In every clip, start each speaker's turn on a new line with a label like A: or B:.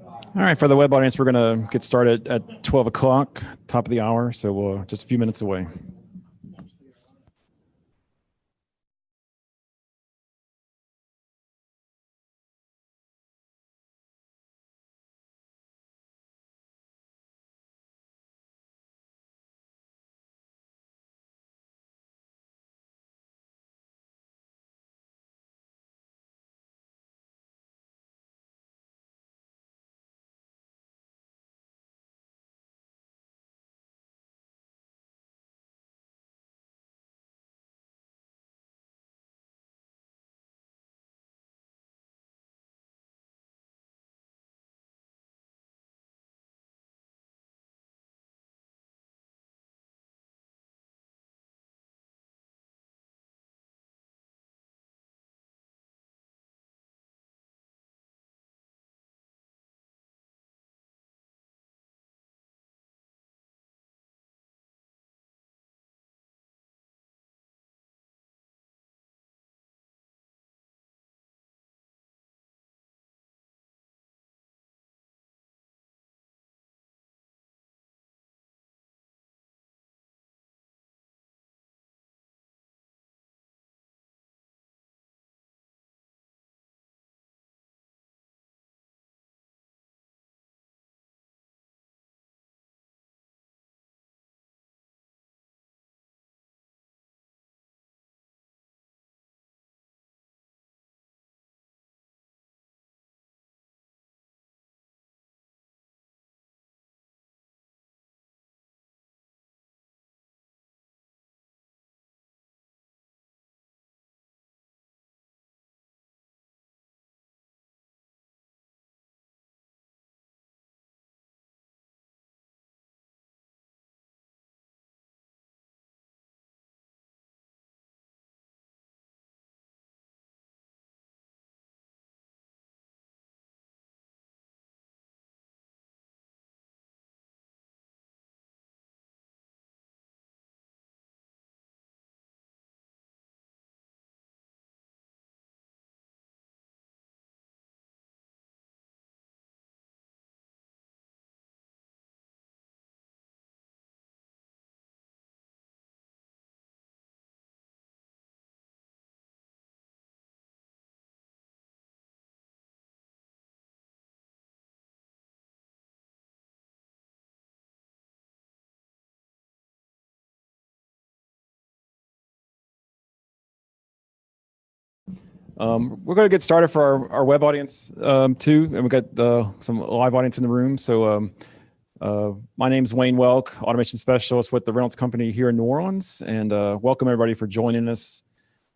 A: All right, for the web audience, we're going to get started at 12 o'clock, top of the hour, so we're just a few minutes away. We're going to get started for our web audience too, and we've got some live audience in the room. So my name is Wayne Welk, automation specialist with the Reynolds Company here in New Orleans, and welcome everybody for joining us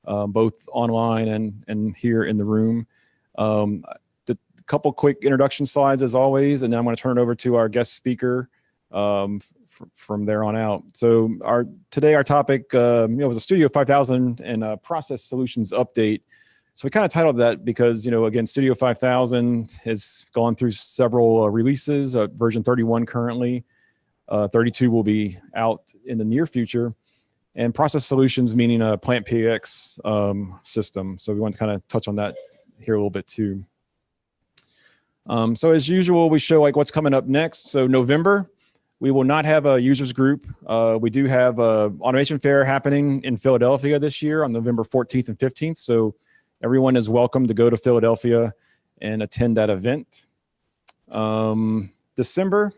A: both online and here in the room. The couple quick introduction slides as always, and then I'm going to turn it over to our guest speaker from there on out. So today our topic was a Studio 5000 and a process solutions update. So we kind of titled that because, again, Studio 5000 has gone through several releases, version 31 currently, 32 will be out in the near future, and process solutions meaning a plant PX system. So we want to kind of touch on that here a little bit too. So as usual, we show like what's coming up next. So November, we will not have a users group. We do have a automation fair happening in Philadelphia this year on November 14th and 15th. So everyone is welcome to go to Philadelphia and attend that event. December,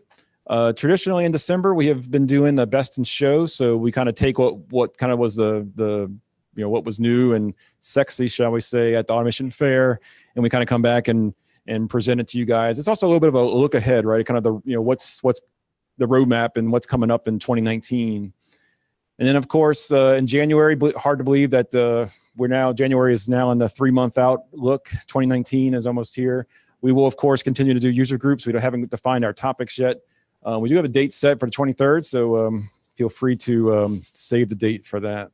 A: traditionally in December, we have been doing the best in show. So we kind of take what kind of was what was new and sexy, shall we say, at the automation fair, and we kind of come back and present it to you guys. It's also a little bit of a look ahead, right? Kind of what's the roadmap and what's coming up in 2019. And then, of course, in January, hard to believe that January is now in the 3-month outlook. 2019 is almost here. We will, of course, continue to do user groups. We haven't defined our topics yet. We do have a date set for the 23rd, so feel free to save the date for that.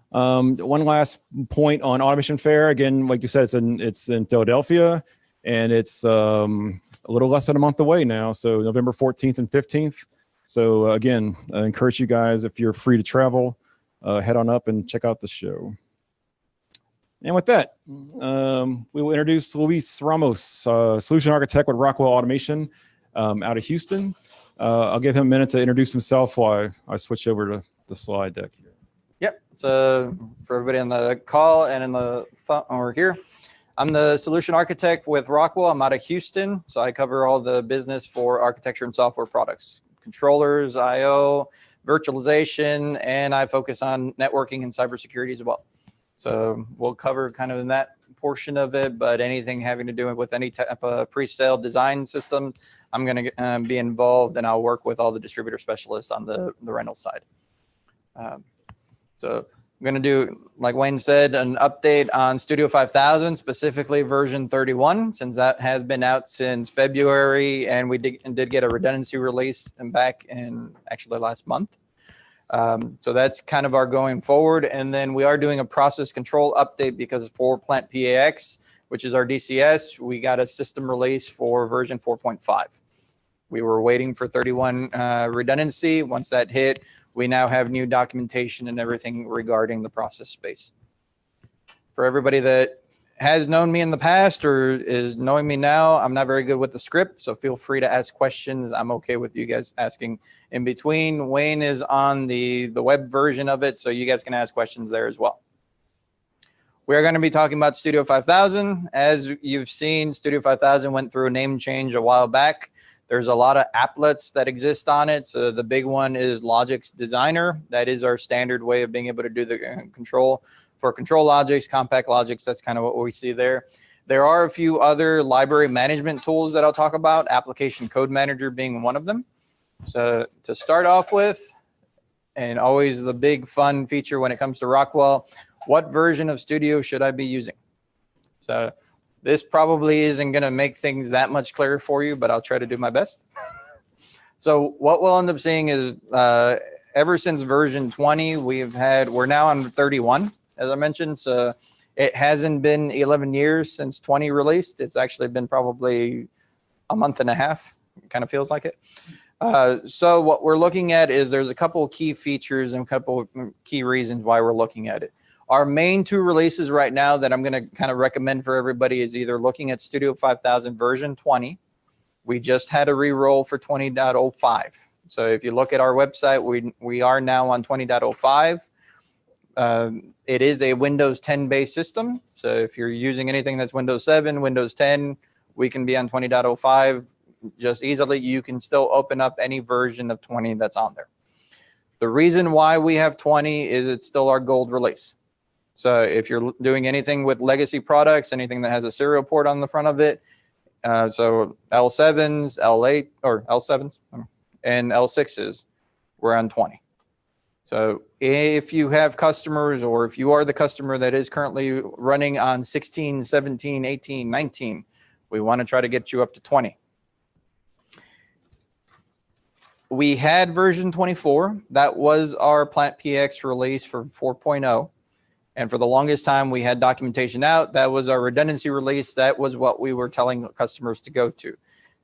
A: One last point on Automation Fair. Again, like you said, it's in Philadelphia, and it's a little less than a month away now, so November 14th and 15th. So again, I encourage you guys, if you're free to travel, head on up and check out the show. And with that, we will introduce Luis Ramos, Solution Architect with Rockwell Automation out of Houston. I'll give him a minute to introduce himself while I switch over to the slide deck here.
B: Yep. So for everybody on the call and in the phone over here, I'm the Solution Architect with Rockwell. I'm out of Houston, so I cover all the business for architecture and software products, controllers, I/O, virtualization, and I focus on networking and cybersecurity as well. So we'll cover kind of in that portion of it, but anything having to do with any type of pre-sale design system, I'm going to be involved, and I'll work with all the distributor specialists on the rental side. So I'm going to do, like Wayne said, an update on Studio 5000, specifically version 31, since that has been out since February, and we did get a redundancy release back in actually last month. So that's kind of our going forward. And then we are doing a process control update because for Plant PAX, which is our DCS, we got a system release for version 4.5. We were waiting for 31 redundancy. Once that hit, we now have new documentation and everything regarding the process space. For everybody that has known me in the past or is knowing me now, I'm not very good with the script, so feel free to ask questions. I'm okay with you guys asking in between. Wayne is on the web version of it, so you guys can ask questions there as well. We're going to be talking about Studio 5000. As you've seen, Studio 5000 went through a name change a while back. There's a lot of applets that exist on it. So the big one is Logix Designer. That is our standard way of being able to do the control. For control logics, compact logics, that's kind of what we see there. There are a few other library management tools that I'll talk about, Application Code Manager being one of them. So to start off with, and always the big fun feature when it comes to Rockwell, what version of Studio should I be using? So this probably isn't going to make things that much clearer for you, but I'll try to do my best. So what we'll end up seeing is ever since version 20, we're now on 31, as I mentioned. So it hasn't been 11 years since 20 released. It's actually been probably a month and a half. It kind of feels like it. So what we're looking at is there's a couple of key features and a couple of key reasons why we're looking at it. Our main two releases right now that I'm going to kind of recommend for everybody is either looking at Studio 5000 version 20. We just had a re-roll for 20.05. So if you look at our website, we are now on 20.05. It is a Windows 10 based system. So if you're using anything that's Windows 7, Windows 10, we can be on 20.05 just easily. You can still open up any version of 20 that's on there. The reason why we have 20 is it's still our gold release. So if you're doing anything with legacy products, anything that has a serial port on the front of it, so L7s, L8 or L7s and L6s, we're on 20. So if you have customers, or if you are the customer that is currently running on 16, 17, 18, 19, we want to try to get you up to 20. We had version 24. That was our Plant PX release for 4.0. And for the longest time, we had documentation out. That was our redundancy release. That was what we were telling customers to go to.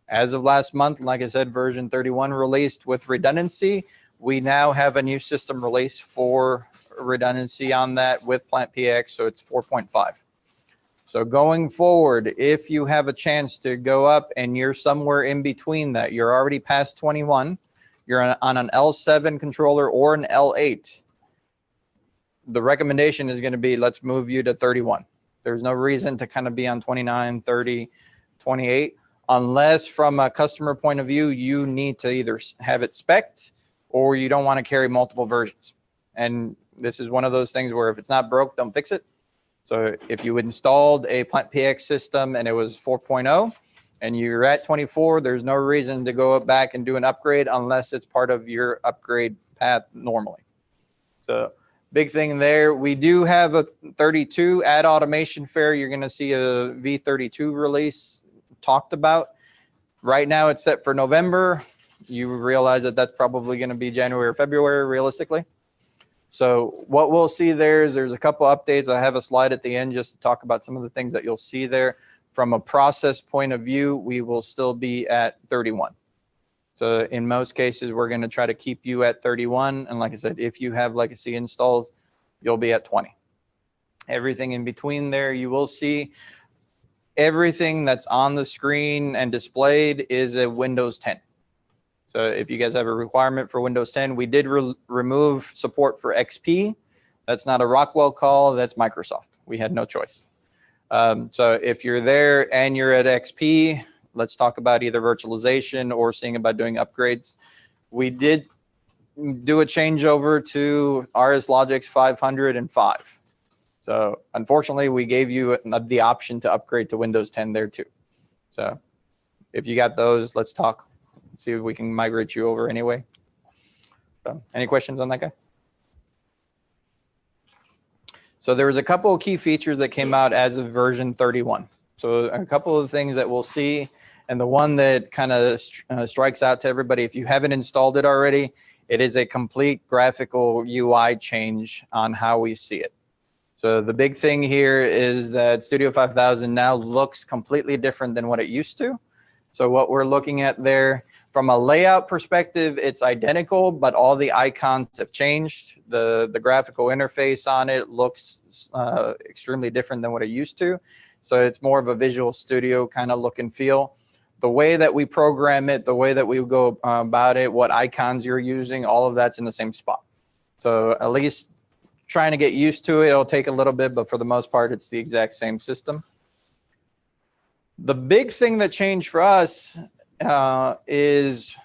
B: As of last month, like I said, version 31 released with redundancy. We now have a new system release for redundancy on that with Plant PX, so it's 4.5. So going forward, if you have a chance to go up and you're somewhere in between that, you're already past 21, you're on an L7 controller or an L8, the recommendation is going to be, let's move you to 31. There's no reason to kind of be on 29, 30, 28, unless from a customer point of view, you need to either have it spec'd or you don't want to carry multiple versions. And this is one of those things where if it's not broke, don't fix it. So if you installed a Plant PX system and it was 4.0 and you're at 24, there's no reason to go back and do an upgrade unless it's part of your upgrade path normally. So big thing there. We do have a 32 at Automation Fair. You're going to see a V32 release talked about. Right now it's set for November. You realize that that's probably going to be January or February realistically. So what we'll see there is there's a couple updates. I have a slide at the end just to talk about some of the things that you'll see there. From a process point of view, we will still be at 31. So in most cases, we're going to try to keep you at 31. And like I said, if you have legacy installs, you'll be at 20. everything in between there. You will see everything that's on the screen and displayed is a Windows 10. So if you guys have a requirement for Windows 10, we did remove support for XP. That's not a Rockwell call, that's Microsoft. We had no choice. So if you're there and you're at XP, let's talk about either virtualization or seeing about doing upgrades. We did do a changeover to RS Logix 505. So unfortunately, we gave you the option to upgrade to Windows 10 there too. So if you got those, let's talk. See if we can migrate you over anyway. So any questions on that guy? So there was a couple of key features that came out as of version 31. So a couple of things that we'll see, and the one that kind of strikes out to everybody, if you haven't installed it already, it is a complete graphical UI change on how we see it. So the big thing here is that Studio 5000 now looks completely different than what it used to. So what we're looking at there, from a layout perspective, it's identical, but all the icons have changed. The graphical interface on it looks extremely different than what it used to. So it's more of a Visual Studio kind of look and feel. The way that we program it, the way that we go about it, what icons you're using, all of that's in the same spot. So at least trying to get used to it, it'll take a little bit, but for the most part, it's the exact same system. The big thing that changed for us is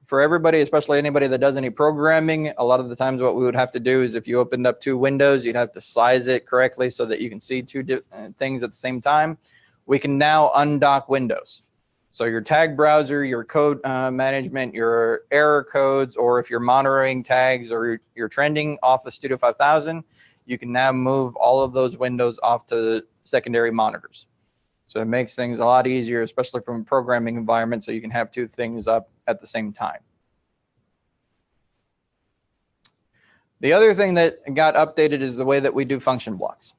B: for everybody, especially anybody that does any programming, a lot of the times what we would have to do is if you opened up two windows, you'd have to size it correctly so that you can see two things at the same time. We can now undock Windows. So your tag browser, your code management, your error codes, or if you're monitoring tags or you're trending off of Studio 5000, you can now move all of those windows off to secondary monitors. So it makes things a lot easier, especially from a programming environment, so you can have two things up at the same time. The other thing that got updated is the way that we do function blocks.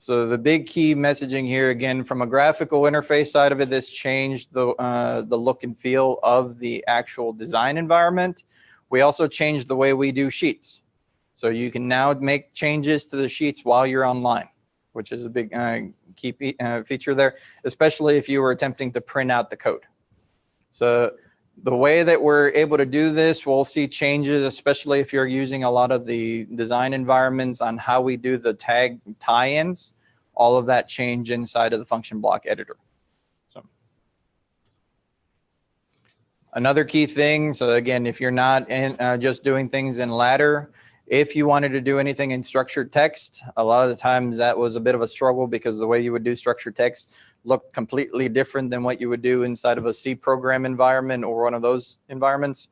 B: So the big key messaging here, again, from a graphical interface side of it, this changed the look and feel of the actual design environment. We also changed the way we do sheets. So you can now make changes to the sheets while you're online, which is a big key feature there, especially if you were attempting to print out the code. So the way that we're able to do this, we'll see changes, especially if you're using a lot of the design environments on how we do the tag tie-ins, all of that change inside of the function block editor. So another key thing, so again, if you're not just doing things in ladder, if you wanted to do anything in structured text, a lot of the times that was a bit of a struggle because the way you would do structured text looked completely different than what you would do inside of a C program environment or one of those environments.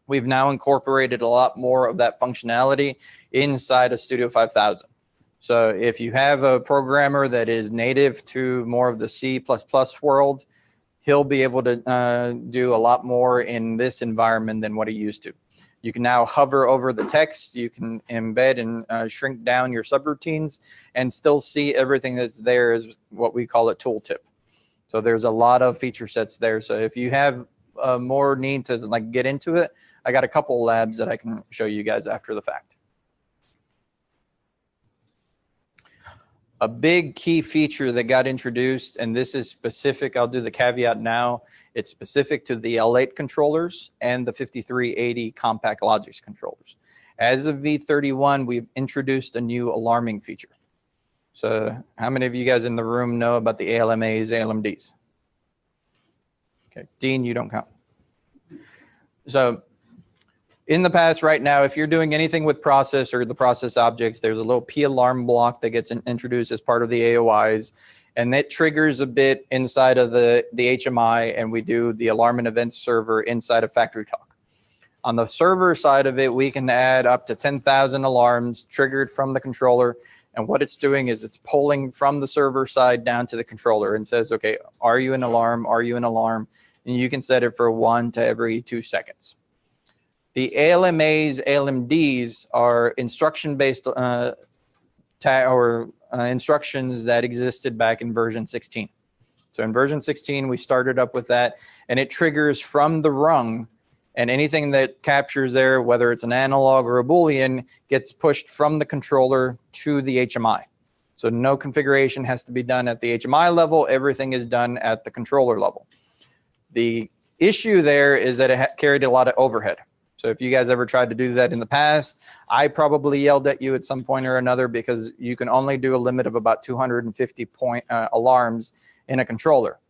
B: We've now incorporated a lot more of that functionality inside of Studio 5000. So if you have a programmer that is native to more of the C++ world, he'll be able to do a lot more in this environment than what he used to. You can now hover over the text. You can embed and shrink down your subroutines and still see everything that's there as what we call a tooltip. So there's a lot of feature sets there. So if you have more need to like get into it, I got a couple labs that I can show you guys after the fact. A big key feature that got introduced, and this is specific, I'll do the caveat now, it's specific to the L8 controllers and the 5380 compact Logix controllers. As of V31, we've introduced a new alarming feature. So how many of you guys in the room know about the ALMAs, ALMDs? Okay, Dean, you don't count. So in the past, right now, if you're doing anything with process or the process objects, there's a little P alarm block that gets introduced as part of the AOIs. And that triggers a bit inside of the HMI, and we do the alarm and events server inside of FactoryTalk. On the server side of it, we can add up to 10,000 alarms triggered from the controller. And what it's doing is it's pulling from the server side down to the controller and says, okay, are you an alarm? Are you an alarm? And you can set it for 1 to every 2 seconds. The ALMAs, ALMDs are instruction-based instructions that existed back in version 16. So in version 16, we started up with that, and it triggers from the rung, and anything that captures there, whether it's an analog or a Boolean, gets pushed from the controller to the HMI. So no configuration has to be done at the HMI level. Everything is done at the controller level. The issue there is that it carried a lot of overhead. So if you guys ever tried to do that in the past, I probably yelled at you at some point or another, because you can only do a limit of about 250 alarms in a controller.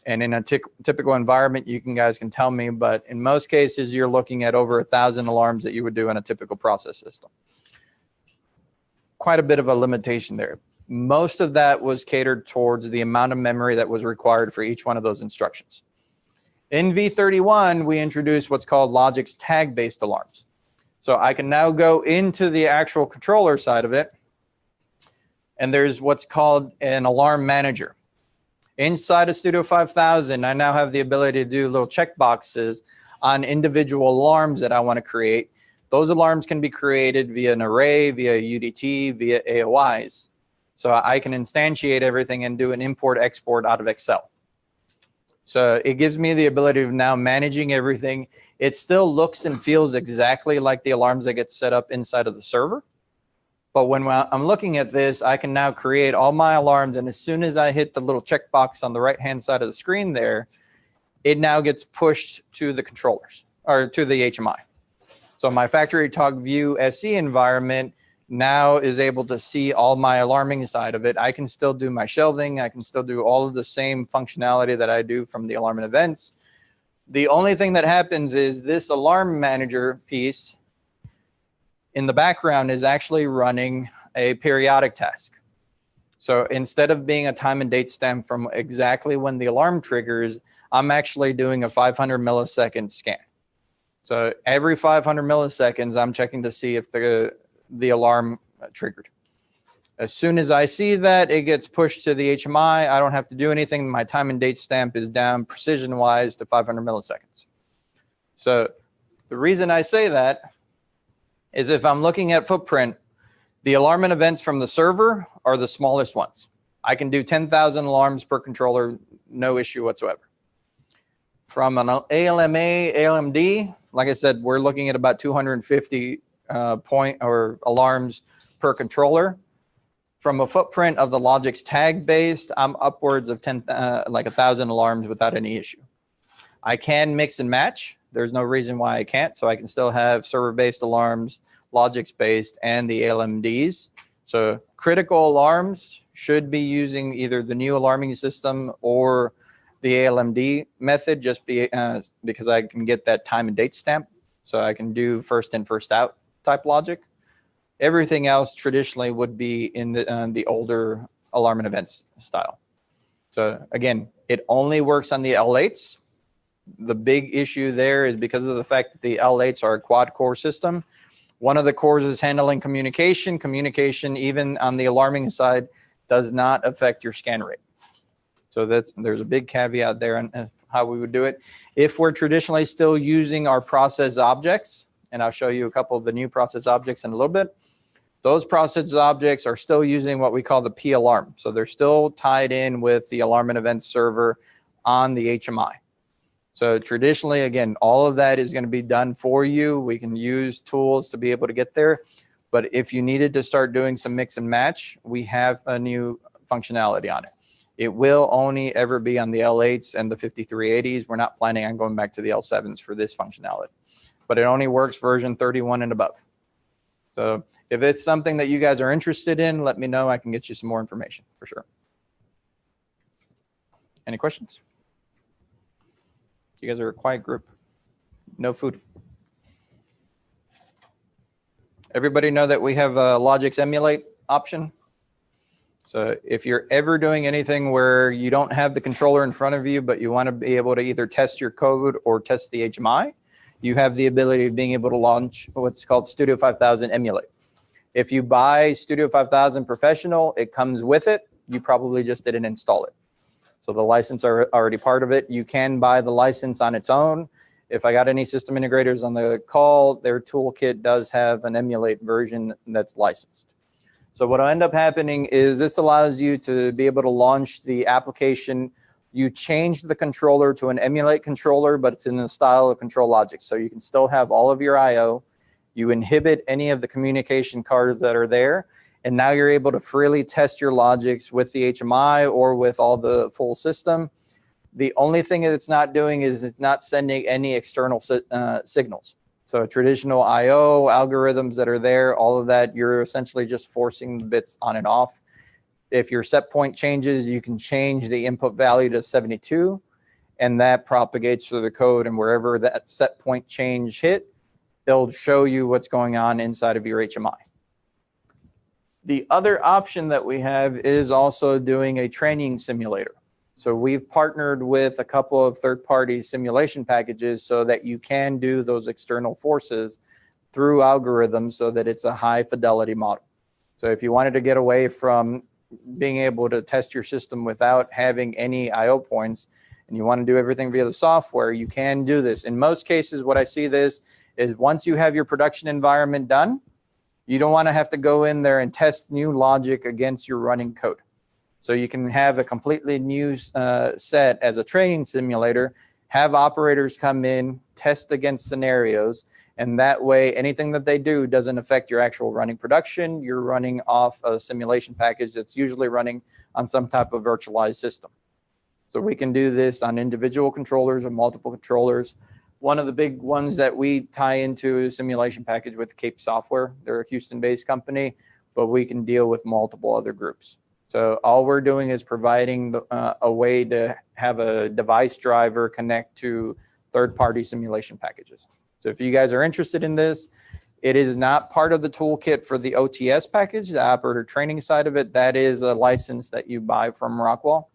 B: And in a typical environment, you guys can tell me, but in most cases, you're looking at over 1,000 alarms that you would do in a typical process system. Quite a bit of a limitation there. Most of that was catered towards the amount of memory that was required for each one of those instructions. In V31, we introduced what's called Logix tag-based alarms. So I can now go into the actual controller side of it, and there's what's called an alarm manager. Inside of Studio 5000, I now have the ability to do little checkboxes on individual alarms that I want to create. Those alarms can be created via an array, via UDT, via AOIs. So I can instantiate everything and do an import-export out of Excel. So it gives me the ability of now managing everything. It still looks and feels exactly like the alarms that get set up inside of the server. But when I'm looking at this, I can now create all my alarms. And as soon as I hit the little checkbox on the right-hand side of the screen there, it now gets pushed to the controllers, or to the HMI. So my factory talk view SC environment now is able to see all my alarming side of it. I can still do my shelving. I can still do all of the same functionality that I do from the alarm and events. The only thing that happens is this alarm manager piece in the background is actually running a periodic task. So instead of being a time and date stamp from exactly when the alarm triggers, I'm actually doing a 500 millisecond scan. So every 500 milliseconds, I'm checking to see if the alarm triggered. As soon as I see that, it gets pushed to the HMI. I don't have to do anything. My time and date stamp is down precision-wise to 500 milliseconds. So the reason I say that is if I'm looking at footprint, the alarm and events from the server are the smallest ones. I can do 10,000 alarms per controller, no issue whatsoever. From an ALMA, ALMD, like I said, we're looking at about 250 alarms per controller. From a footprint of the Logix tag based, I'm upwards of 1,000 alarms without any issue. I can mix and match. There's no reason why I can't. So I can still have server-based alarms, Logix-based, and the ALMDs. So critical alarms should be using either the new alarming system or the ALMD method, just because I can get that time and date stamp. So I can do first in, first out type logic. Everything else traditionally would be in the older alarm and events style. So again, it only works on the L8s. The big issue there is because of the fact that the L8s are a quad core system. One of the cores is handling communication. Communication, even on the alarming side, does not affect your scan rate. So there's a big caveat there on how we would do it. If we're traditionally still using our process objects, and I'll show you a couple of the new process objects in a little bit, those process objects are still using what we call the P alarm. So they're still tied in with the alarm and events server on the HMI. So traditionally, again, all of that is going to be done for you. We can use tools to be able to get there. But if you needed to start doing some mix and match, we have a new functionality on it. It will only ever be on the L8s and the 5380s. We're not planning on going back to the L7s for this functionality. But it only works version 31 and above. So if it's something that you guys are interested in, let me know. I can get you some more information for sure. Any questions? You guys are a quiet group. No food. Everybody know that we have a Logix emulate option. So if you're ever doing anything where you don't have the controller in front of you, but you want to be able to either test your code or test the HMI, you have the ability of being able to launch what's called Studio 5000 Emulate. If you buy Studio 5000 Professional, it comes with it. You probably just didn't install it. So the license are already part of it. You can buy the license on its own. If I got any system integrators on the call, their toolkit does have an emulate version that's licensed. So what will end up happening is this allows you to be able to launch the application. You change the controller to an emulate controller, but it's in the style of ControlLogix. So you can still have all of your I/O. You inhibit any of the communication cards that are there, And now you're able to freely test your logics with the HMI or with all the full system. The only thing that it's not doing is it's not sending any external signals. So traditional I/O algorithms that are there, all of that, you're essentially just forcing the bits on and off. If your set point changes, you can change the input value to 72, and that propagates through the code. And wherever that set point change hit, it'll show you what's going on inside of your HMI. The other option that we have is also doing a training simulator. So we've partnered with a couple of third-party simulation packages so that you can do those external forces through algorithms so that it's a high fidelity model. So if you wanted to get away from being able to test your system without having any I/O points, and you want to do everything via the software, you can do this. In most cases, what I see this is once you have your production environment done, you don't want to have to go in there and test new logic against your running code. So you can have a completely new set as a training simulator, have operators come in, test against scenarios, and that way anything that they do doesn't affect your actual running production. You're running off a simulation package that's usually running on some type of virtualized system. So we can do this on individual controllers or multiple controllers. One of the big ones that we tie into is simulation package with Cape Software. They're a Houston-based company, but we can deal with multiple other groups. So all we're doing is providing a way to have a device driver connect to third-party simulation packages. So if you guys are interested in this, it is not part of the toolkit for the OTS package, the operator training side of it. That is a license that you buy from Rockwell,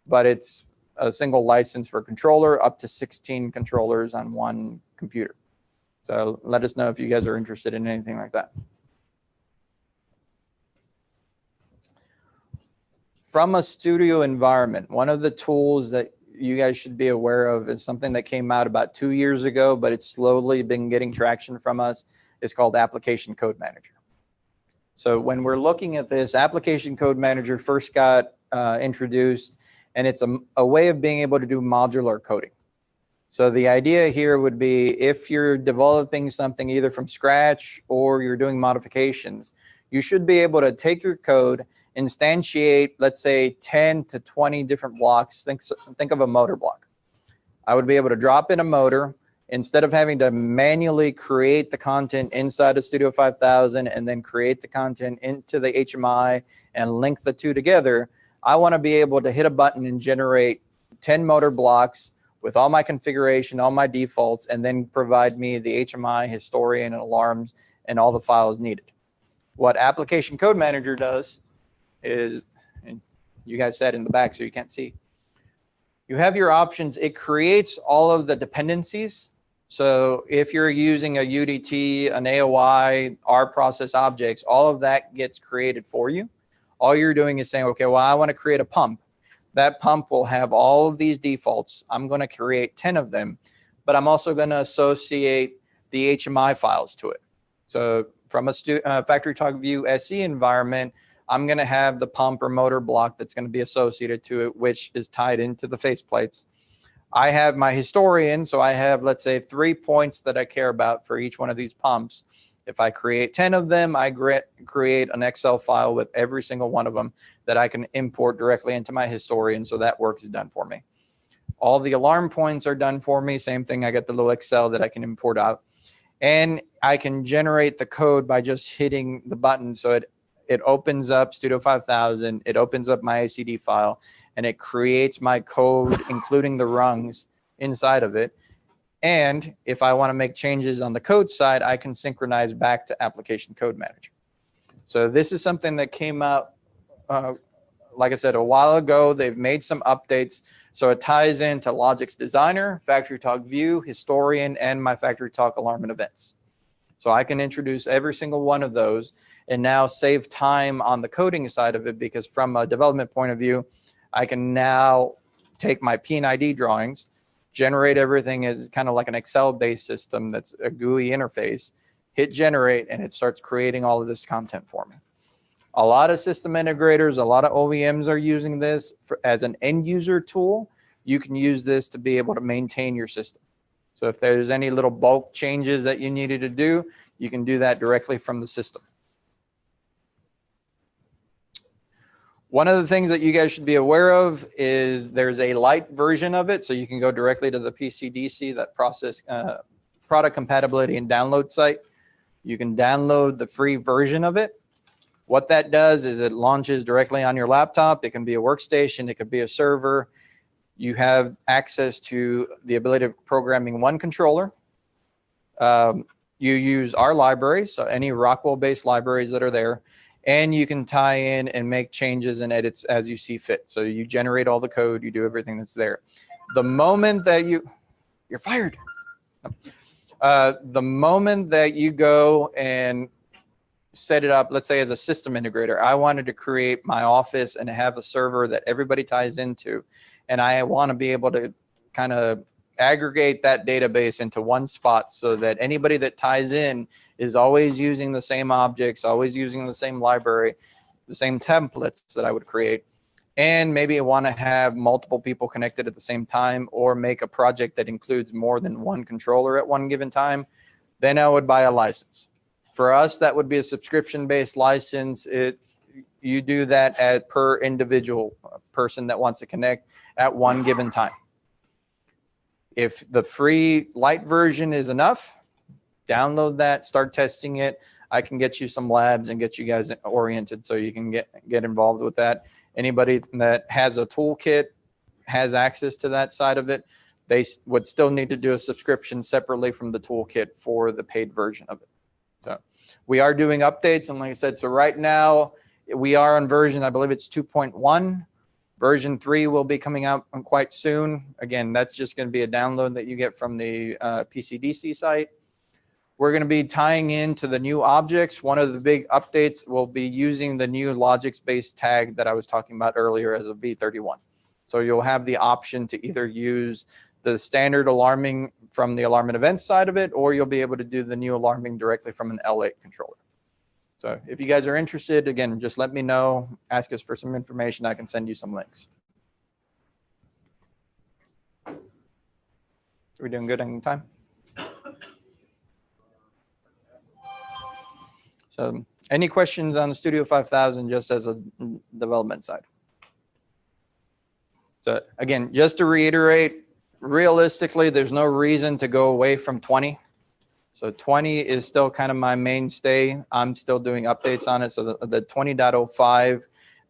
B: but it's a single license for controller, up to 16 controllers on one computer. So let us know if you guys are interested in anything like that. From a studio environment, one of the tools that you guys should be aware of is something that came out about 2 years ago, but it's slowly been getting traction from us. It's called Application Code Manager. So when we're looking at this, Application Code Manager first got introduced, and it's a way of being able to do modular coding. So the idea here would be if you're developing something either from scratch or you're doing modifications, you should be able to take your code, instantiate, let's say 10 to 20 different blocks. Think of a motor block. I would be able to drop in a motor instead of having to manually create the content inside of Studio 5000 and then create the content into the HMI and link the two together. I want to be able to hit a button and generate 10 motor blocks with all my configuration, all my defaults, and then provide me the HMI, historian, and alarms, and all the files needed. What Application Code Manager does is, and you guys said in the back so you can't see, you have your options. It creates all of the dependencies. So if you're using a UDT, an AOI, R process objects, all of that gets created for you. All you're doing is saying, okay, well, I want to create a pump. That pump will have all of these defaults. I'm going to create 10 of them, but I'm also going to associate the HMI files to it. So from a Factory Talk View SE environment, I'm going to have the pump or motor block that's going to be associated to it, which is tied into the faceplates. I have my historian, so I have, let's say, 3 points that I care about for each one of these pumps. If I create 10 of them, I create an Excel file with every single one of them that I can import directly into my historian, so that work is done for me. All the alarm points are done for me. Same thing, I get the little Excel that I can import out. And I can generate the code by just hitting the button. So it opens up Studio 5000, it opens up my ACD file, and it creates my code, including the rungs inside of it. And if I want to make changes on the code side, I can synchronize back to Application Code Manager. So this is something that came out, like I said, a while ago. They've made some updates. So it ties into Logix Designer, Factory Talk View, Historian, and my Factory Talk Alarm and Events. So I can introduce every single one of those and now save time on the coding side of it, because from a development point of view, I can now take my P&ID drawings, generate everything as kind of like an Excel-based system that's a GUI interface, hit generate, and it starts creating all of this content for me. A lot of system integrators, a lot of OEMs are using this as an end user tool. You can use this to be able to maintain your system. So if there's any little bulk changes that you needed to do, you can do that directly from the system. One of the things that you guys should be aware of is there's a Lite version of it, so you can go directly to the PCDC, that process product compatibility and download site. You can download the free version of it. What that does is it launches directly on your laptop. It can be a workstation, it could be a server. You have access to the ability of programming one controller. You use our libraries, so any Rockwell-based libraries that are there, and you can tie in and make changes and edits as you see fit. So you generate all the code, you do everything that's there. The moment that you're fired. The moment that you go and set it up, let's say as a system integrator, I wanted to create my office and have a server that everybody ties into, and I want to be able to kind of aggregate that database into one spot so that anybody that ties in is always using the same objects, always using the same library, the same templates that I would create. And maybe I want to have multiple people connected at the same time, or make a project that includes more than one controller at one given time. Then I would buy a license. For us, that would be a subscription-based license. You do that at per individual person that wants to connect at one given time. If the free Lite version is enough, download that, start testing it. I can get you some labs and get you guys oriented so you can get involved with that. Anybody that has a toolkit has access to that side of it. They would still need to do a subscription separately from the toolkit for the paid version of it. So we are doing updates, and like I said, so right now we are on version, I believe it's 2.1. Version 3 will be coming out quite soon. Again, that's just going to be a download that you get from the PCDC site. We're going to be tying into the new objects. One of the big updates will be using the new logics-based tag that I was talking about earlier as a V31. So you'll have the option to either use the standard alarming from the alarm and events side of it, or you'll be able to do the new alarming directly from an L8 controller. So if you guys are interested, again, just let me know, ask us for some information. I can send you some links. Are we doing good on time? So any questions on the Studio 5000 just as a development side? So again, just to reiterate, realistically, there's no reason to go away from 20. So 20 is still kind of my mainstay. I'm still doing updates on it. So the 20.05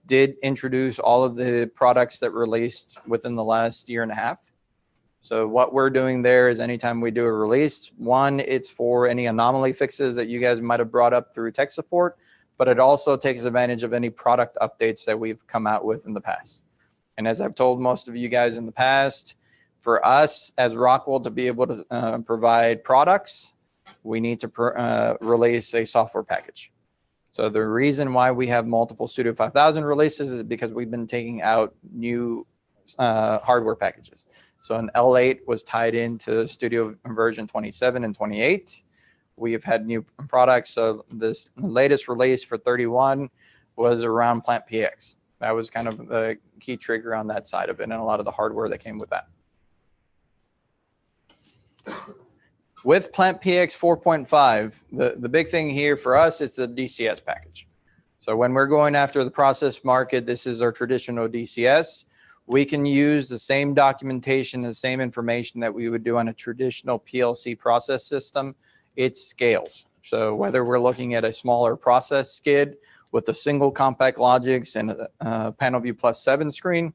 B: did introduce all of the products that released within the last year and a half. So what we're doing there is anytime we do a release, one, it's for any anomaly fixes that you guys might have brought up through tech support, but it also takes advantage of any product updates that we've come out with in the past. And as I've told most of you guys in the past, for us as Rockwell to be able to provide products, we need to release a software package. So the reason why we have multiple Studio 5000 releases is because we've been taking out new hardware packages. So an L8 was tied into Studio version 27 and 28. We have had new products. So this latest release for 31 was around Plant PX. That was kind of the key trigger on that side of it, and a lot of the hardware that came with that. With Plant PX 4.5, the big thing here for us is the DCS package. So when we're going after the process market, this is our traditional DCS. We can use the same documentation, the same information that we would do on a traditional PLC process system. It scales. So whether we're looking at a smaller process skid with a single compact logics and a panel view plus 7 screen,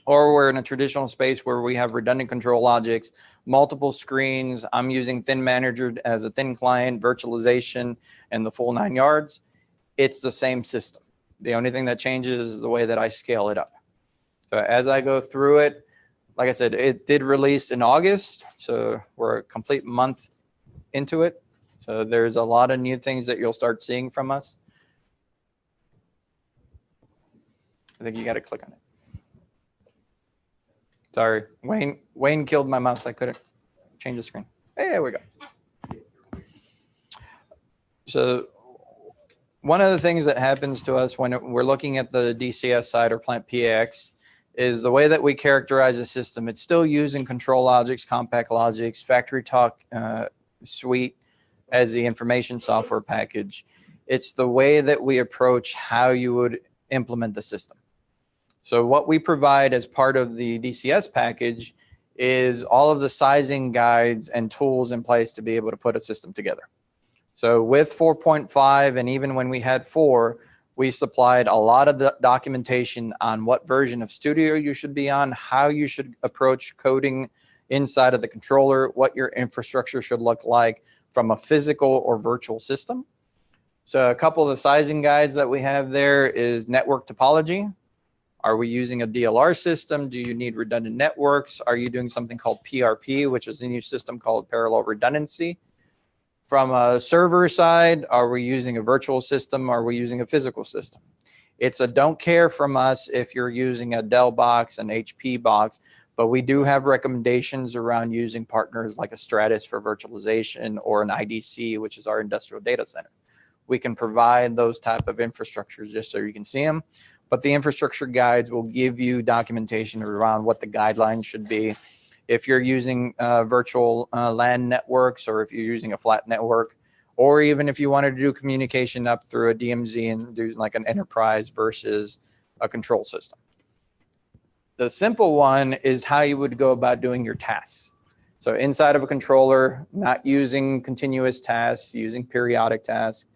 B: or we're in a traditional space where we have redundant control logics, multiple screens. I'm using Thin Manager as a thin client, virtualization, and the full 9 yards. It's the same system. The only thing that changes is the way that I scale it up. So as I go through it, like I said, it did release in August. So we're a complete month into it. So there's a lot of new things that you'll start seeing from us. I think you got to click on it. Sorry, Wayne killed my mouse. I couldn't change the screen. Hey, there we go. So one of the things that happens to us when we're looking at the DCS side or Plant PX is the way that we characterize the system. It's still using control logics, compact logics, factory talk suite as the information software package. It's the way that we approach how you would implement the system. So what we provide as part of the DCS package is all of the sizing guides and tools in place to be able to put a system together. So with 4.5, and even when we had 4, we supplied a lot of the documentation on what version of Studio you should be on, how you should approach coding inside of the controller, what your infrastructure should look like from a physical or virtual system. So a couple of the sizing guides that we have there is network topology. Are we using a DLR system? Do you need redundant networks? Are you doing something called PRP, which is a new system called parallel redundancy? From a server side, are we using a virtual system? Are we using a physical system? It's a don't care from us if you're using a Dell box, an HP box, but we do have recommendations around using partners like a Stratus for virtualization or an IDC, which is our industrial data center. We can provide those type of infrastructures just so you can see them. But the infrastructure guides will give you documentation around what the guidelines should be. If you're using virtual LAN networks, or if you're using a flat network, or even if you wanted to do communication up through a DMZ and do like an enterprise versus a control system. The simple one is how you would go about doing your tasks. So inside of a controller, not using continuous tasks, using periodic tasks,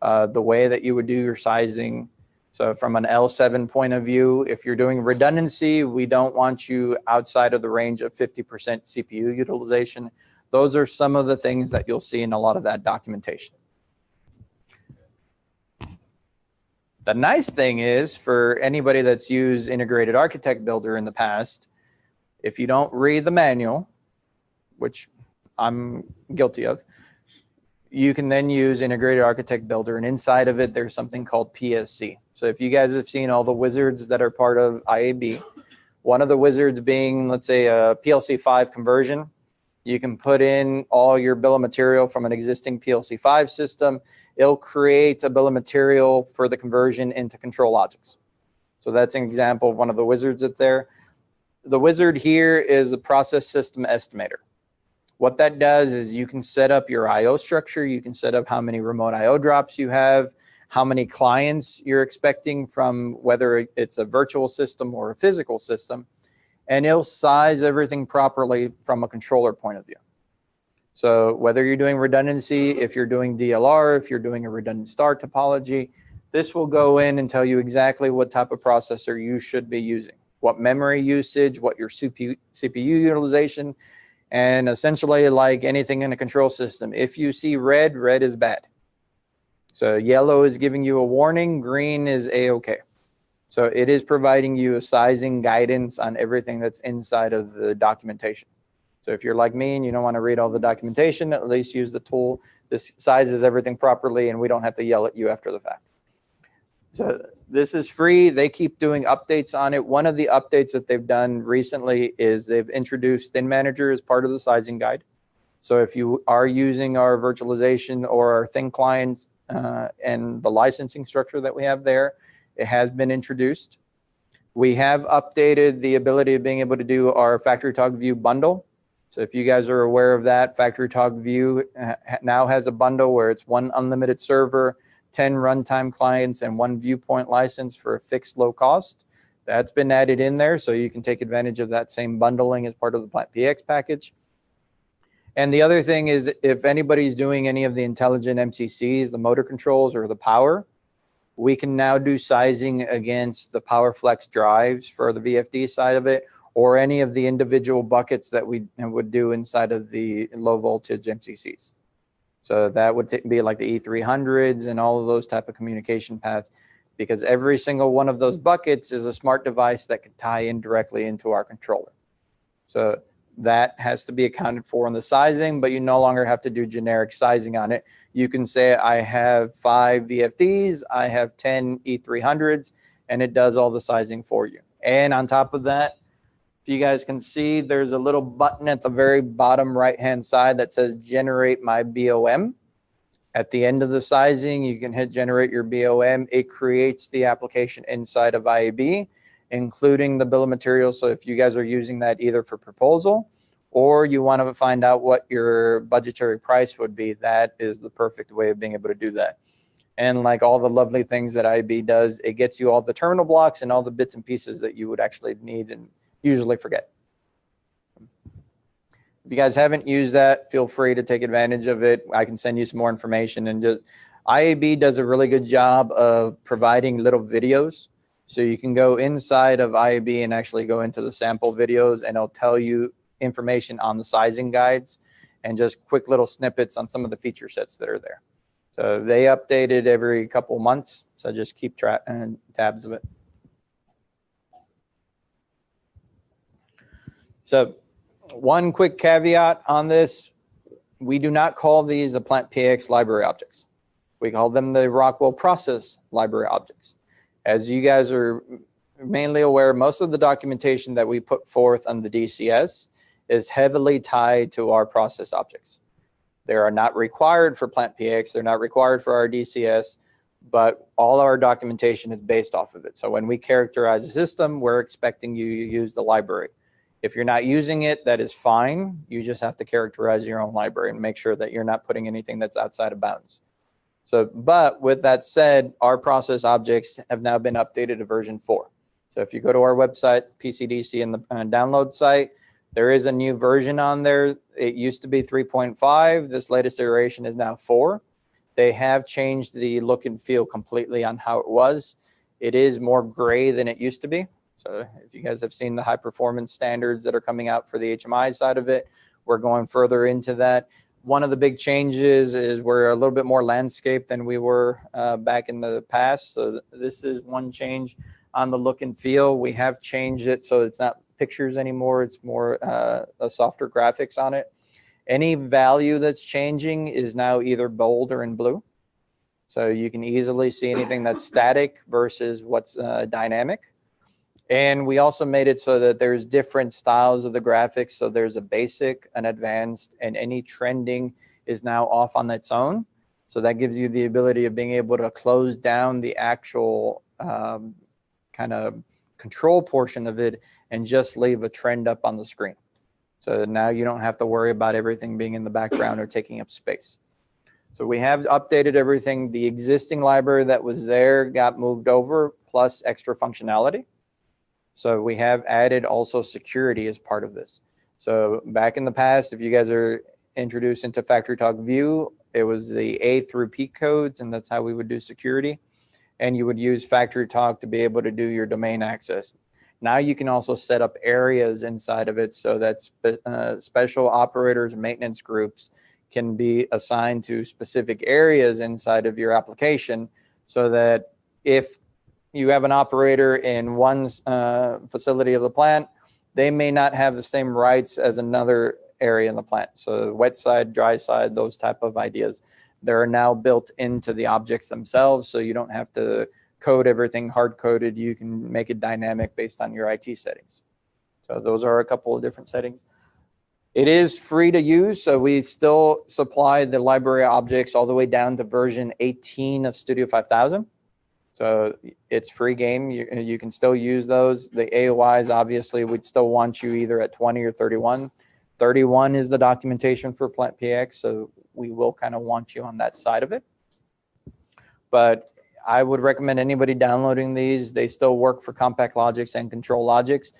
B: the way that you would do your sizing. So from an L7 point of view, if you're doing redundancy, we don't want you outside of the range of 50% CPU utilization. Those are some of the things that you'll see in a lot of that documentation. The nice thing is, for anybody that's used Integrated Architect Builder in the past, if you don't read the manual, which I'm guilty of, you can then use Integrated Architect Builder, and inside of it, there's something called PSC. So if you guys have seen all the wizards that are part of IAB, one of the wizards being, let's say, a PLC5 conversion, you can put in all your bill of material from an existing PLC5 system. It'll create a bill of material for the conversion into control logics. So that's an example of one of the wizards that's there. The wizard here is a process system estimator. What that does is you can set up your IO structure. You can set up how many remote IO drops you have, how many clients you're expecting from whether it's a virtual system or a physical system, and it'll size everything properly from a controller point of view. So whether you're doing redundancy, if you're doing DLR, if you're doing a redundant star topology, this will go in and tell you exactly what type of processor you should be using, what memory usage, what your CPU utilization, and essentially, like anything in a control system, if you see red, red is bad. So yellow is giving you a warning, green is A-okay. So it is providing you a sizing guidance on everything that's inside of the documentation. So if you're like me and you don't want to read all the documentation, at least use the tool. This sizes everything properly, and we don't have to yell at you after the fact. So this is free. They keep doing updates on it. One of the updates that they've done recently is they've introduced Thin Manager as part of the sizing guide. So if you are using our virtualization or our thin clients and the licensing structure that we have there, it has been introduced. We have updated the ability of being able to do our FactoryTalk View bundle. So if you guys are aware of that, FactoryTalk View now has a bundle where it's one unlimited server, 10 runtime clients, and 1 viewpoint license for a fixed low cost. That's been added in there, so you can take advantage of that same bundling as part of the Plant PX package. And the other thing is, if anybody's doing any of the intelligent MCCs, the motor controls or the power, we can now do sizing against the PowerFlex drives for the VFD side of it, or any of the individual buckets that we would do inside of the low voltage MCCs. So that would be like the E300s and all of those type of communication paths, because every single one of those buckets is a smart device that could tie in directly into our controller. So that has to be accounted for in the sizing, but you no longer have to do generic sizing on it. You can say, I have 5 VFDs, I have 10 E300s, and it does all the sizing for you. And on top of that, if you guys can see, there's a little button at the very bottom right-hand side that says generate my BOM. At the end of the sizing, you can hit generate your BOM. It creates the application inside of IAB, including the bill of materials. So if you guys are using that either for proposal or you want to find out what your budgetary price would be, that is the perfect way of being able to do that. And like all the lovely things that IAB does, it gets you all the terminal blocks and all the bits and pieces that you would actually need and usually forget. If you guys haven't used that, feel free to take advantage of it. I can send you some more information. And just IAB does a really good job of providing little videos. So you can go inside of IAB and actually go into the sample videos, and it'll tell you information on the sizing guides and just quick little snippets on some of the feature sets that are there. So they update it every couple months. So just keep track and tabs of it. So one quick caveat on this, we do not call these the Plant PX library objects. We call them the Rockwell process library objects. As you guys are mainly aware, most of the documentation that we put forth on the DCS is heavily tied to our process objects. They are not required for Plant PX. They're not required for our DCS, but all our documentation is based off of it. So when we characterize a system, we're expecting you to use the library. If you're not using it, that is fine. You just have to characterize your own library and make sure that you're not putting anything that's outside of bounds. So, but with that said, our process objects have now been updated to version 4. So if you go to our website, PCDC in the download site, there is a new version on there. It used to be 3.5. This latest iteration is now 4. They have changed the look and feel completely on how it was. It is more gray than it used to be. So if you guys have seen the high performance standards that are coming out for the HMI side of it, we're going further into that. One of the big changes is we're a little bit more landscape than we were back in the past. So this is one change on the look and feel. We have changed it so it's not pictures anymore. It's more a softer graphics on it. Any value that's changing is now either bold or in blue. So you can easily see anything that's static versus what's dynamic. And we also made it so that there's different styles of the graphics. So there's a basic, an advanced, and any trending is now off on its own. So that gives you the ability of being able to close down the actual kind of control portion of it and just leave a trend up on the screen. So now you don't have to worry about everything being in the background or taking up space. So we have updated everything. The existing library that was there got moved over, plus extra functionality. So we have added also security as part of this. So back in the past, if you guys are introduced into FactoryTalk View, it was the A through P codes, and that's how we would do security. And you would use FactoryTalk to be able to do your domain access. Now you can also set up areas inside of it so that special operators and maintenance groups can be assigned to specific areas inside of your application, so that if you have an operator in one facility of the plant, they may not have the same rights as another area in the plant. So wet side, dry side, those type of ideas, they're now built into the objects themselves. So you don't have to code everything hard coded. You can make it dynamic based on your IT settings. So those are a couple of different settings. It is free to use. So we still supply the library objects all the way down to version 18 of Studio 5000. So it's free game. You can still use those. The AOIs, obviously, we'd still want you either at 20 or 31. 31 is the documentation for Plant PX, so we will kind of want you on that side of it. But I would recommend anybody downloading these. They still work for Compact Logics and Control Logics.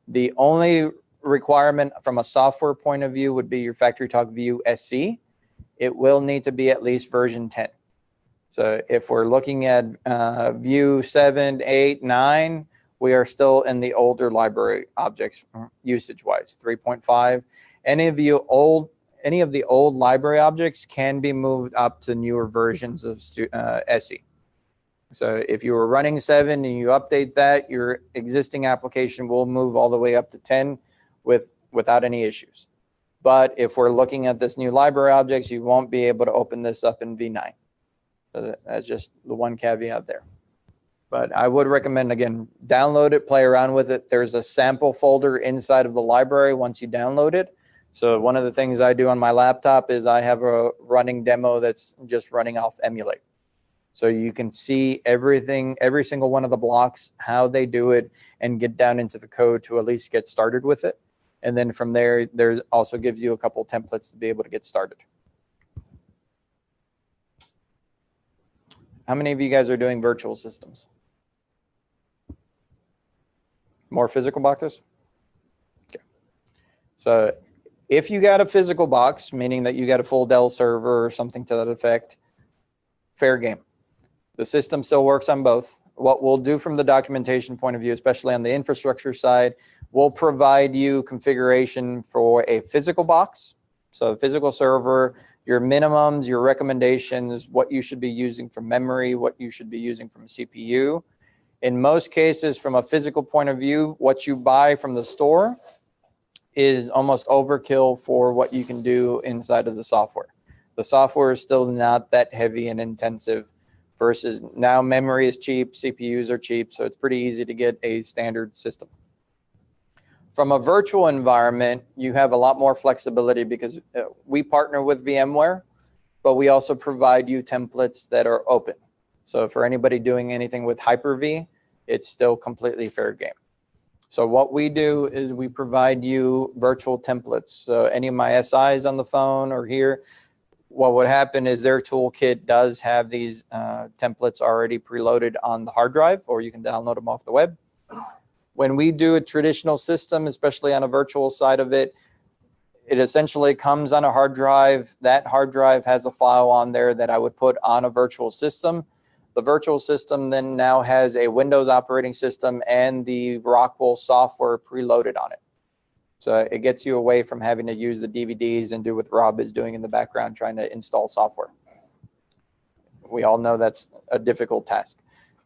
B: The only requirement from a software point of view would be your FactoryTalk View SC. It will need to be at least version 10. So if we're looking at View 7, 8, 9, we are still in the older library objects usage-wise, 3.5. Any of the old library objects can be moved up to newer versions of SE. So if you were running 7 and you update that, your existing application will move all the way up to 10 without any issues. But if we're looking at this new library objects, you won't be able to open this up in V9. So that's just the one caveat there. But I would recommend, again, download it, play around with it. There's a sample folder inside of the library once you download it. So one of the things I do on my laptop is I have a running demo that's just running off Emulate. So you can see everything, every single one of the blocks, how they do it, and get down into the code to at least get started with it. And then from there, there's also gives you a couple templates to be able to get started. How many of you guys are doing virtual systems? More physical boxes? Okay. So if you got a physical box, meaning that you got a full Dell server or something to that effect, fair game. The system still works on both. What we'll do from the documentation point of view, especially on the infrastructure side, we'll provide you configuration for a physical box. So a physical server, your minimums, your recommendations, what you should be using from memory, what you should be using from a CPU. In most cases, from a physical point of view, what you buy from the store is almost overkill for what you can do inside of the software. The software is still not that heavy and intensive versus now memory is cheap, CPUs are cheap, so it's pretty easy to get a standard system. From a virtual environment, you have a lot more flexibility because we partner with VMware, but we also provide you templates that are open. So for anybody doing anything with Hyper-V, it's still completely fair game. So what we do is we provide you virtual templates. So any of my SIs on the phone or here, what would happen is their toolkit does have these templates already preloaded on the hard drive, or you can download them off the web. When we do a traditional system, especially on a virtual side of it, it essentially comes on a hard drive. That hard drive has a file on there that I would put on a virtual system. The virtual system then now has a Windows operating system and the Rockwell software preloaded on it. So it gets you away from having to use the DVDs and do what Rob is doing in the background, trying to install software. We all know that's a difficult task.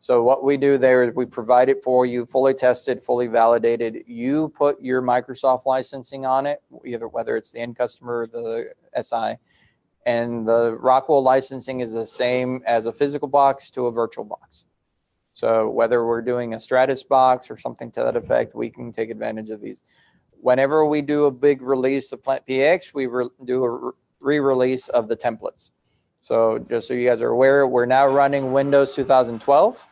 B: So what we do there is we provide it for you, fully tested, fully validated. You put your Microsoft licensing on it, either whether it's the end customer or the SI. And the Rockwell licensing is the same as a physical box to a virtual box. So whether we're doing a Stratus box or something to that effect, we can take advantage of these. Whenever we do a big release of Plant PX, we do a re-release of the templates. So just so you guys are aware, we're now running Windows 2012.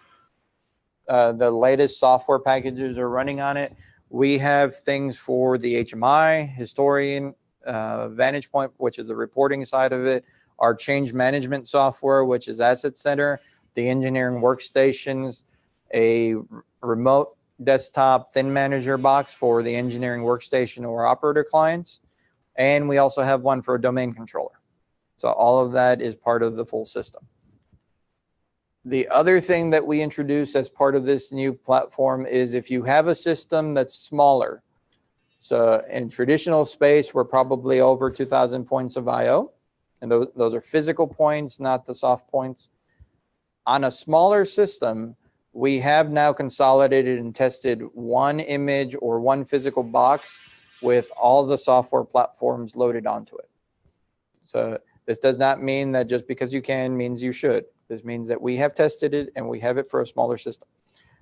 B: The latest software packages are running on it. We have things for the HMI, Historian, Vantage Point, which is the reporting side of it, our change management software, which is Asset Center, the engineering workstations, a remote desktop thin manager box for the engineering workstation or operator clients. And we also have one for a domain controller. So all of that is part of the full system. The other thing that we introduce as part of this new platform is if you have a system that's smaller. So in traditional space, we're probably over 2,000 points of I/O. And those are physical points, not the soft points. On a smaller system, we have now consolidated and tested one image or one physical box with all the software platforms loaded onto it. So this does not mean that just because you can means you should. This means that we have tested it and we have it for a smaller system.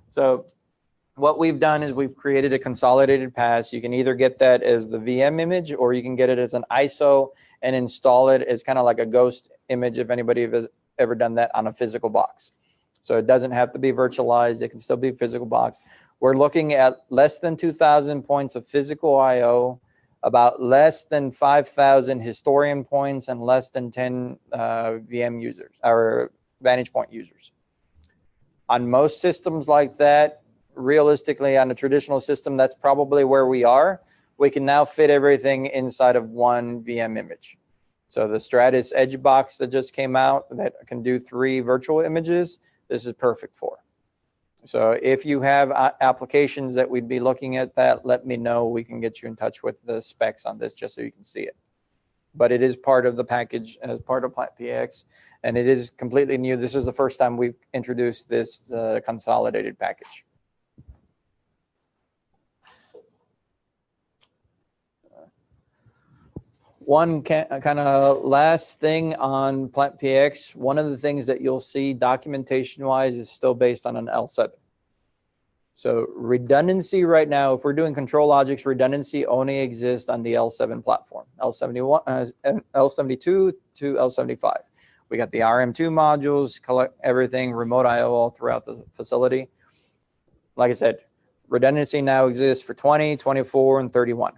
B: So what we've done is we've created a consolidated pass. You can either get that as the VM image or you can get it as an ISO and install it as kind of like a ghost image if anybody has ever done that on a physical box. So it doesn't have to be virtualized. It can still be a physical box. We're looking at less than 2,000 points of physical I/O, about less than 5,000 historian points, and less than 10 VM users or Vantage Point users. On most systems like that, realistically, on a traditional system, that's probably where we are. We can now fit everything inside of one VM image. So the Stratus Edge box that just came out that can do 3 virtual images, this is perfect for. So if you have applications that we'd be looking at that, let me know. We can get you in touch with the specs on this just so you can see it. But it is part of the package as part of Plant PX, and it is completely new. This is the first time we've introduced this consolidated package. One kind of last thing on Plant PX, one of the things that you'll see documentation-wise is still based on an L7. So redundancy right now, if we're doing ControlLogix, redundancy only exists on the L7 platform, L71, L72 to L75. We got the RM2 modules, collect everything, remote I/O all throughout the facility. Like I said, redundancy now exists for 20, 24, and 31.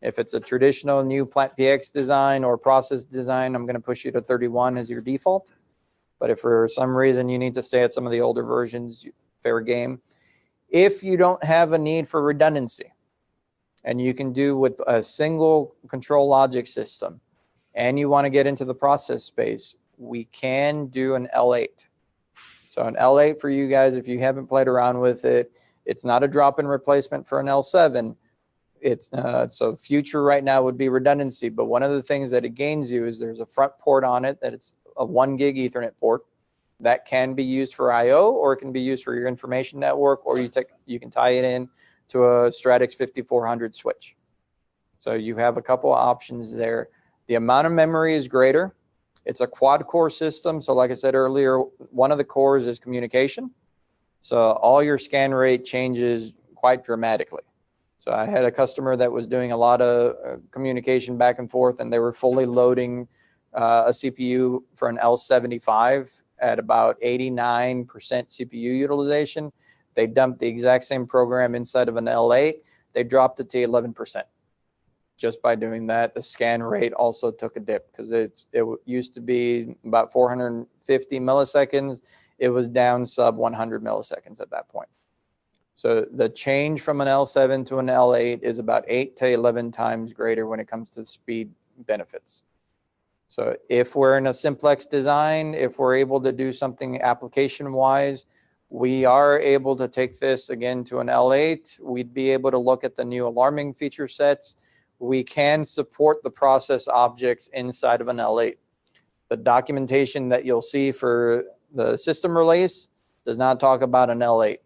B: If it's a traditional new Plant PX design or process design, I'm going to push you to 31 as your default. But if for some reason you need to stay at some of the older versions, fair game. If you don't have a need for redundancy and you can do with a single control logic system and you want to get into the process space, we can do an L8. So an L8 for you guys, if you haven't played around with it, it's not a drop-in replacement for an L7. It's so future right now would be redundancy, but one of the things that it gains you is there's a front port on it that it's a 1 gig Ethernet port that can be used for I/O, or it can be used for your information network, or you can tie it in to a Stratix 5400 switch. So you have a couple of options there. The amount of memory is greater. It's a quad core system. So like I said earlier, one of the cores is communication. So all your scan rate changes quite dramatically. So I had a customer that was doing a lot of communication back and forth, and they were fully loading a CPU for an L75 at about 89% CPU utilization. They dumped the exact same program inside of an L8. They dropped it to 11%. Just by doing that, the scan rate also took a dip because it used to be about 450 milliseconds. It was down sub 100 milliseconds at that point. So the change from an L7 to an L8 is about 8 to 11 times greater when it comes to speed benefits. So if we're in a simplex design, if we're able to do something application-wise, we are able to take this again to an L8. We'd be able to look at the new alarming feature sets. We can support the process objects inside of an L8. The documentation that you'll see for the system release does not talk about an L8.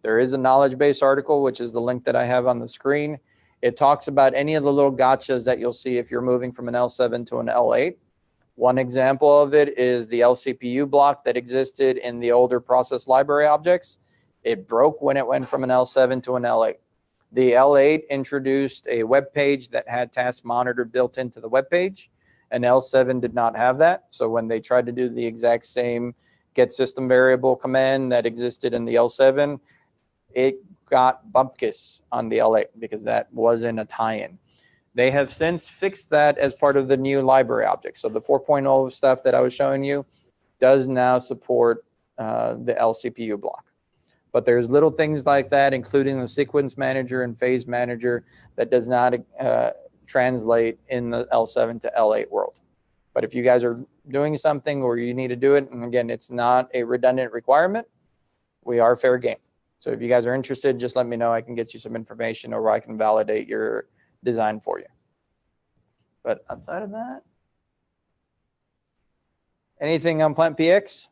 B: There is a knowledge base article, which is the link that I have on the screen. It talks about any of the little gotchas that you'll see if you're moving from an L7 to an L8. One example of it is the LCPU block that existed in the older process library objects. It broke when it went from an L7 to an L8. The L8 introduced a web page that had Task Monitor built into the web page. An L7 did not have that. So when they tried to do the exact same get system variable command that existed in the L7, it got bumpkiss on the L8 because that wasn't a tie-in. They have since fixed that as part of the new library object. So the 4.0 stuff that I was showing you does now support the LCPU block. But there's little things like that, including the sequence manager and phase manager, that does not translate in the L7 to L8 world. But if you guys are doing something or you need to do it, and again, it's not a redundant requirement, we are fair game. So if you guys are interested, just let me know. I can get you some information, or I can validate your design for you. But outside of that, anything on Plant PX?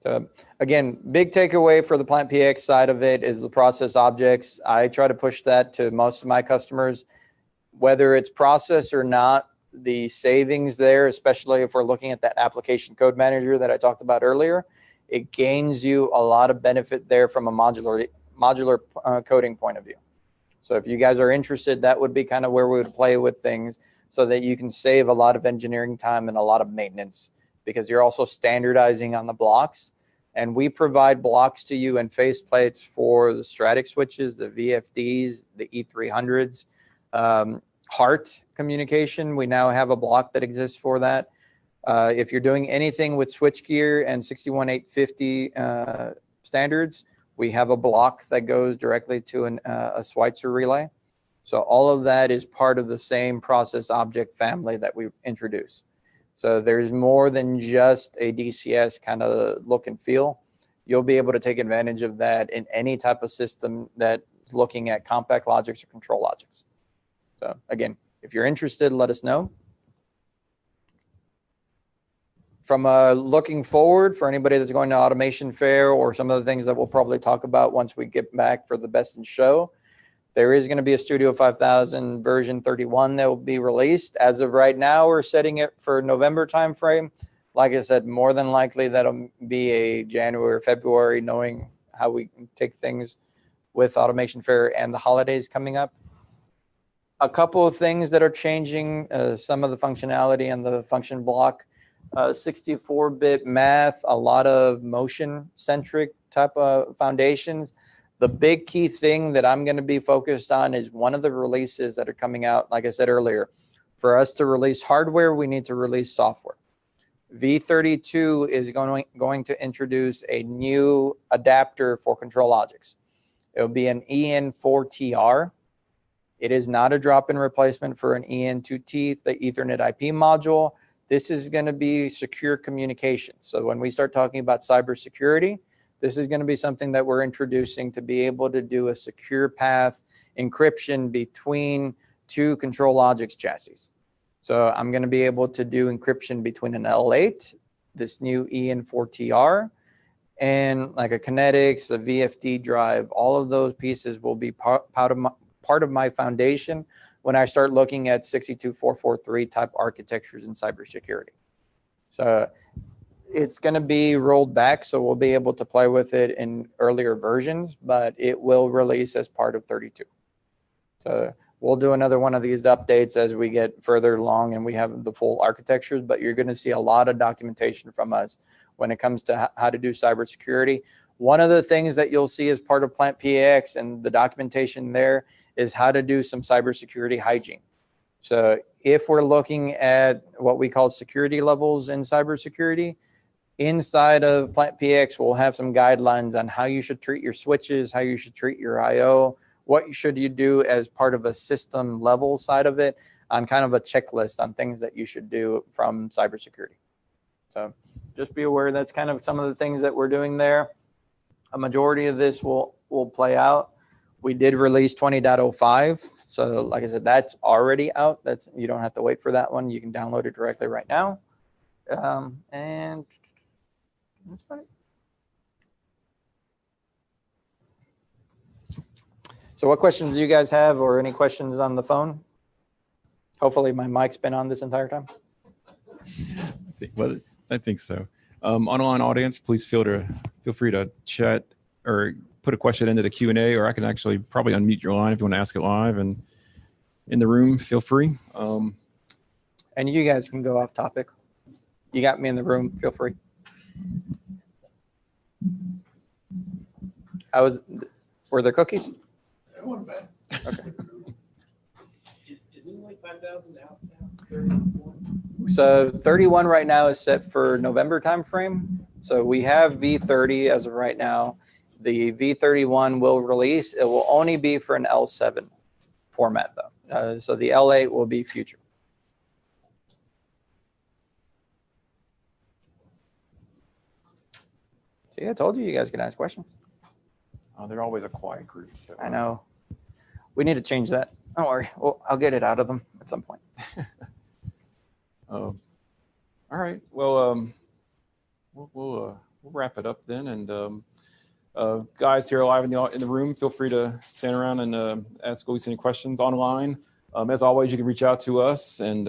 B: So again, big takeaway for the Plant PX side of it is the process objects. I try to push that to most of my customers, whether it's process or not. The savings there, especially if we're looking at that application code manager that I talked about earlier, it gains you a lot of benefit there from a modular coding point of view. So if you guys are interested, that would be kind of where we would play with things so that you can save a lot of engineering time and a lot of maintenance, because you're also standardizing on the blocks. And we provide blocks to you and faceplates for the Stratix switches, the VFDs, the E300s, HART communication. We now have a block that exists for that. If you're doing anything with switchgear and 61850 standards, we have a block that goes directly to a Schweitzer relay. So all of that is part of the same process object family that we introduce. So there's more than just a DCS kind of look and feel. You'll be able to take advantage of that in any type of system that's looking at compact logics or control logics. So again, if you're interested, let us know. From looking forward, for anybody that's going to Automation Fair or some of the things that we'll probably talk about once we get back for the Best in Show, there is going to be a Studio 5000 version 31 that will be released. As of right now, we're setting it for November timeframe. Like I said, more than likely that'll be a January or February, knowing how we take things with Automation Fair and the holidays coming up. A couple of things that are changing, some of the functionality and the function block. 64-bit math, a lot of motion-centric type of foundations. The big key thing that I'm going to be focused on is one of the releases that are coming out, like I said earlier. For us to release hardware, we need to release software. V32 is going to introduce a new adapter for control logics. It will be an EN4TR. It is not a drop-in replacement for an EN2T, the Ethernet IP module. This is going to be secure communication. So when we start talking about cybersecurity, this is going to be something that we're introducing to be able to do a secure path encryption between two control logics chassis. So I'm going to be able to do encryption between an L8, this new EN4TR, and like a Kinetics, a VFD drive. All of those pieces will be part of my foundation when I start looking at 62443 type architectures in cybersecurity. So it's going to be rolled back, so we'll be able to play with it in earlier versions, but it will release as part of 32. So we'll do another one of these updates as we get further along and we have the full architectures, but you're going to see a lot of documentation from us when it comes to how to do cybersecurity. One of the things that you'll see as part of Plant PX and the documentation there is how to do some cybersecurity hygiene. So if we're looking at what we call security levels in cybersecurity, inside of Plant PX, we'll have some guidelines on how you should treat your switches, how you should treat your IO, what should you do as part of a system level side of it, on kind of a checklist on things that you should do from cybersecurity. So just be aware that's kind of some of the things that we're doing there. A majority of this will play out. We did release 20.05. So like I said, that's already out. You don't have to wait for that one. You can download it directly right now. And that's about it. So what questions do you guys have, or any questions on the phone? Hopefully my mic's been on this entire time.
A: I think so. Online audience, please feel free to chat or put a question into the Q&A, or I can actually probably unmute your line if you want to ask it live. And in the room, feel free.
B: And you guys can go off topic. You got me in the room, feel free. Were there cookies?
C: That wasn't bad.
B: Okay.
C: Is it like 5,000 out now? 31?
B: So 31 right now is set for November timeframe. So we have V30 as of right now. The V31 will release. It will only be for an L7 format though. So the L8 will be future. See, I told you guys can ask questions.
A: Oh, they're always a quiet group. So.
B: I know. We need to change that. Don't worry. Well, I'll get it out of them at some point.
A: All right. Well, we'll wrap it up then. And guys here live in the room, feel free to stand around and ask Luis any questions online. As always, you can reach out to us and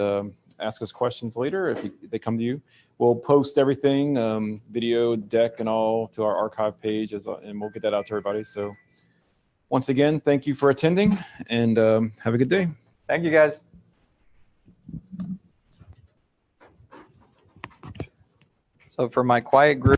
A: ask us questions later if they come to you. We'll post everything, video, deck, and all to our archive page, and we'll get that out to everybody. So once again, thank you for attending, and have a good day.
B: Thank you, guys. So for my quiet group,